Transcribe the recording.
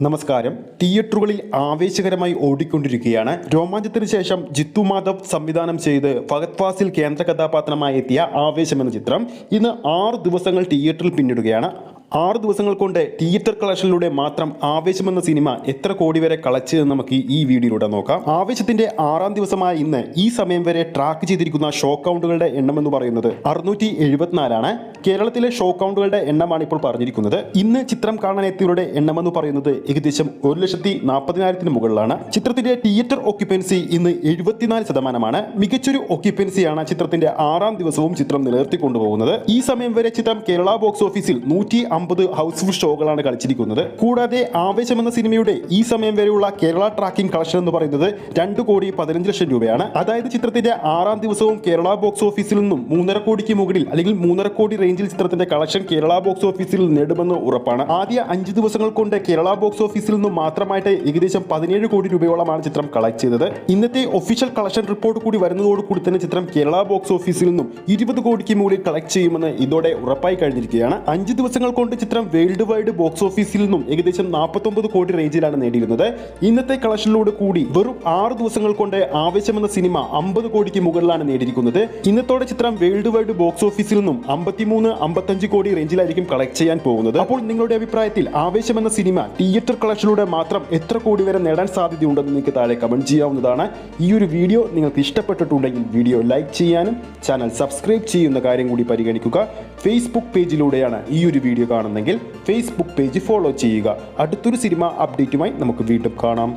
നമസ്കാരം. തിയേറ്ററുകളിൽ ആവേശകരമായി ഓടിക്കൊണ്ടിരിക്കുകയാണ് രോമാഞ്ചത്തിന് ശേഷം ജിത്തു മാധവ് സംവിധാനം ചെയ്ത് ഫഹദ് ഫാസിൽ കേന്ദ്ര കഥാപാത്രമായി എത്തിയ ആവേശം എന്ന ചിത്രം ഇന്ന് 6 ദിവസങ്ങൾ തിയേറ്ററിൽ പിന്നിടുകയാണ്. 6 ദിവസങ്ങൾ കൊണ്ട് തിയേറ്റർ കളക്ഷനിലൂടെ മാത്രം ആവേശം എന്ന സിനിമ എത്ര കോടി വരെ കളച്ചതെന്ന് നമുക്ക് ഈ വീഡിയോയിലൂടെ നോക്കാം. ആവേശത്തിന്റെ 6ാം ദിവസമായ ഇന്ന് ഈ സമയം വരെ ട്രാക്ക് ചെയ്തിരിക്കുന്ന ഷോ കൗണ്ടുകളുടെ എണ്ണം എന്ന് പറയുന്നത് 674 കേരളത്തിലെ ഷോ കൗണ്ടുകളുടെ എണ്ണമാണ് ഇപ്പോൾ പറഞ്ഞിരിക്കുന്നത്. ഇന്ന് ചിത്രം കാണാൻ എത്തിയവരുടെ എണ്ണമെന്ന് പറയുന്നത് ഏകദേശം 1,40,000 മുകളിലാണ്. ചിത്രത്തിന്റെ തിയേറ്റർ ഓക്യുപ്പൻസി ഇന്ന് 74%. മികച്ചൊരു ഓക്യുപ്പൻസിയാണ് ചിത്രത്തിന്റെ 6ാം ദിവസവും ചിത്രം നിലനിർത്തിക്കൊണ്ടുപോകുന്നത്. ഈ സമയം വരെ ചിത്രം കേരള ബോക്സ് ഓഫീസിൽ 150 ഹൗസ്ഫുൾ ഷോകളാണ് കളിച്ചിരിക്കുന്നത്. കൂടാതെ ആവേശം എന്ന സിനിമയുടെ ഈ സമയം വരെയുള്ള കേരള ട്രാക്കിംഗ് കളക്ഷൻ എന്ന് പറയുന്നത് 2,15,00,000 രൂപയാണ്. അതായത് ചിത്രത്തിന്റെ 6ാം ദിവസവും കേരള ബോക്സ് ഓഫീസിൽ നിന്നും 3.5 കോടിക്ക് മുകളിൽ അല്ലെങ്കിൽ 3.5 കോടി റേഞ്ചിൽ ചിത്രത്തിന്റെ കളക്ഷൻ കേരള ബോക്സ് ഓഫീസിൽ നേടുമെന്ന് ഉറപ്പാണ്. ആദ്യ 5 ദിവസങ്ങൾ കൊണ്ട് കേരള ബോക്സ് ഓഫീസിൽ നിന്നും മാത്രമായിട്ട് ഏകദേശം 17 കോടി രൂപയോളമാണ് ചിത്രം കളക്ട് ചെയ്തത്. ഇന്നത്തെ ഒഫീഷ്യൽ കളക്ഷൻ റിപ്പോർട്ട് കൂടി വരുന്നതോടുകൂടി തന്നെ ചിത്രം കേരള ബോക്സ് ഓഫീസിൽ നിന്നും 20 കോടിക്ക് മുകളിൽ കളക്ട് ചെയ്യുമെന്ന് ഇതോടെ ഉറപ്പായി കഴിഞ്ഞിരിക്കുകയാണ്. 5 ദിവസങ്ങൾ കൊണ്ട് ചിത്രം വേൾഡ് വൈഡ് ബോക്സ് ഓഫീസിൽ നിന്നും ഏകദേശം 49 കോടി റേഞ്ചിലാണ് നേടിയിരുന്നത്. ഇന്നത്തെ കളക്ഷനിലൂടെ കൂടി വെറും 6 ദിവസങ്ങൾ കൊണ്ട് ആവേശം എന്ന സിനിമ 50 കോടിക്ക് മുകളിലാണ് നേടിയിരിക്കുന്നത്. ഇന്നത്തോടെ ചിത്രം വേൾഡ് വൈഡ് ബോക്സ് ഓഫീസിൽ നിന്നും 53-55 കോടി റേഞ്ചിലായിരിക്കും കളക്ട് ചെയ്യാൻ പോകുന്നത്. അപ്പോൾ നിങ്ങളുടെ അഭിപ്രായത്തിൽ ആവേശം എന്ന സിനിമ തിയേറ്റർ കളക്ഷനിലൂടെ മാത്രം എത്ര കോടി വരെ നേടാൻ സാധ്യതയുണ്ടെന്ന് നിങ്ങൾക്ക് താഴെ കമന്റ് ചെയ്യാവുന്നതാണ്. ഈ ഒരു വീഡിയോ നിങ്ങൾക്ക് ഇഷ്ടപ്പെട്ടിട്ടുണ്ടെങ്കിൽ വീഡിയോ ലൈക്ക് ചെയ്യാനും ചാനൽ സബ്സ്ക്രൈബ് ചെയ്യുന്ന കാര്യം കൂടി പരിഗണിക്കുക. ഫേസ്ബുക്ക് പേജിലൂടെയാണ് ഈ ഒരു വീഡിയോ കാണുന്നെങ്കിൽ ഫേസ്ബുക്ക് പേജ് ഫോളോ ചെയ്യുക. അടുത്തൊരു സിനിമ അപ്ഡേറ്റുമായി നമുക്ക് വീണ്ടും കാണാം.